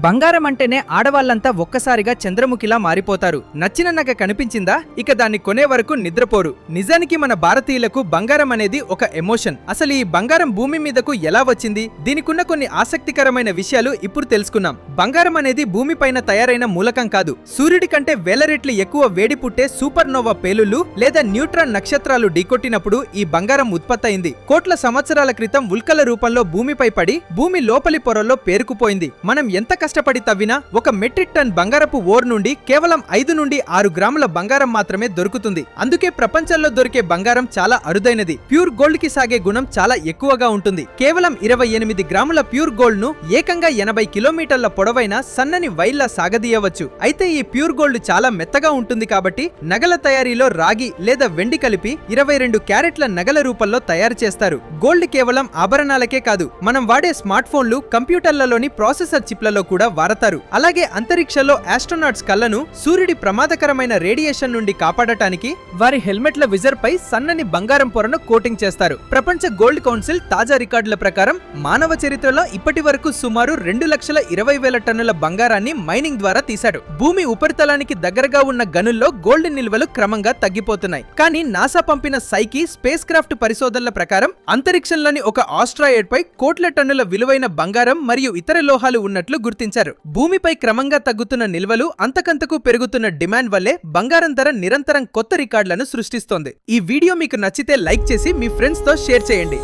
బంగారం అంటేనే ఆడవాళ్లంతా ఒక్కసారిగా చంద్రముఖిలా మారిపోతారు. నచ్చిన నగ కనిపించిందా ఇక దాన్ని కొనే వరకు నిద్రపోరు. నిజానికి మన భారతీయులకు బంగారం అనేది ఒక ఎమోషన్. అసలు ఈ బంగారం భూమి మీదకు ఎలా వచ్చింది, దీనికున్న కొన్ని ఆసక్తికరమైన విషయాలు ఇప్పుడు తెలుసుకున్నాం. బంగారం అనేది భూమిపైన తయారైన మూలకం కాదు. సూర్యుడి కంటే వేల రెట్లు ఎక్కువ వేడి పుట్టే సూపర్ నోవా పేలుళ్లు లేదా న్యూట్రాన్ నక్షత్రాలు ఢీకొట్టినప్పుడు ఈ బంగారం ఉత్పత్తయింది. కోట్ల సంవత్సరాల క్రితం ఉల్కల రూపంలో భూమిపై పడి భూమి లోపలి పొరల్లో పేరుకుపోయింది. మనం ఎంత కష్టపడి తవ్వినా ఒక మెట్రిక్ టన్ బంగారపు ఓర్ నుండి కేవలం 5 నుండి 6 గ్రాముల బంగారం మాత్రమే దొరుకుతుంది. అందుకే ప్రపంచంలో దొరికే బంగారం చాలా అరుదైనది. ప్యూర్ గోల్డ్ కి సాగే గుణం చాలా ఎక్కువగా ఉంటుంది. కేవలం 28 గ్రాముల ప్యూర్ గోల్డ్ ను ఏకంగా 80 కిలోమీటర్ల పొడవైన సన్నని వైర్లా సాగదీయవచ్చు. అయితే ఈ ప్యూర్ గోల్డ్ చాలా మెత్తగా ఉంటుంది కాబట్టి నగల తయారీలో రాగి లేదా వెండి కలిపి 22 క్యారెట్ల నగల రూపంలో తయారు చేస్తారు. గోల్డ్ కేవలం ఆభరణాలకే కాదు, మనం వాడే స్మార్ట్ ఫోన్లు, కంప్యూటర్లలోని ప్రాసెసర్ చిప్లలో కూడా వాడతారు. అలాగే అంతరిక్షంలో ఆస్ట్రోనాట్స్ కళ్ళను సూర్యుడి ప్రమాదకరమైన రేడియేషన్ నుండి కాపాడటానికి వారి హెల్మెట్ల విజర్ పై సన్నని బంగారం పొరను కోటింగ్ చేస్తారు. ప్రపంచ గోల్డ్ కౌన్సిల్ తాజా రికార్డుల ప్రకారం మానవ చరిత్రలో ఇప్పటి వరకు సుమారు 2,20,000 టన్నుల బంగారాన్ని మైనింగ్ ద్వారా తీశారు. భూమి ఉపరితలానికి దగ్గరగా ఉన్న గనుల్లో గోల్డ్ నిల్వలు క్రమంగా తగ్గిపోతున్నాయి. కానీ నాసా పంపిన సైకి స్పేస్ క్రాఫ్ట్ పరిశోధనల ప్రకారం అంతరిక్షంలోని ఒక ఆస్ట్రాయిడ్ పై కోట్ల టన్నుల విలువైన బంగారం మరియు ఇతర లోహాలు ఉన్నట్లు గుర్తించారు. భూమిపై క్రమంగా తగ్గుతున్న నిల్వలు, అంతకంతకు పెరుగుతున్న డిమాండ్ వల్లే బంగారం ధర నిరంతరం కొత్త రికార్డులను సృష్టిస్తోంది. ఈ వీడియో మీకు నచ్చితే లైక్ చేసి మీ ఫ్రెండ్స్ తో షేర్ చేయండి.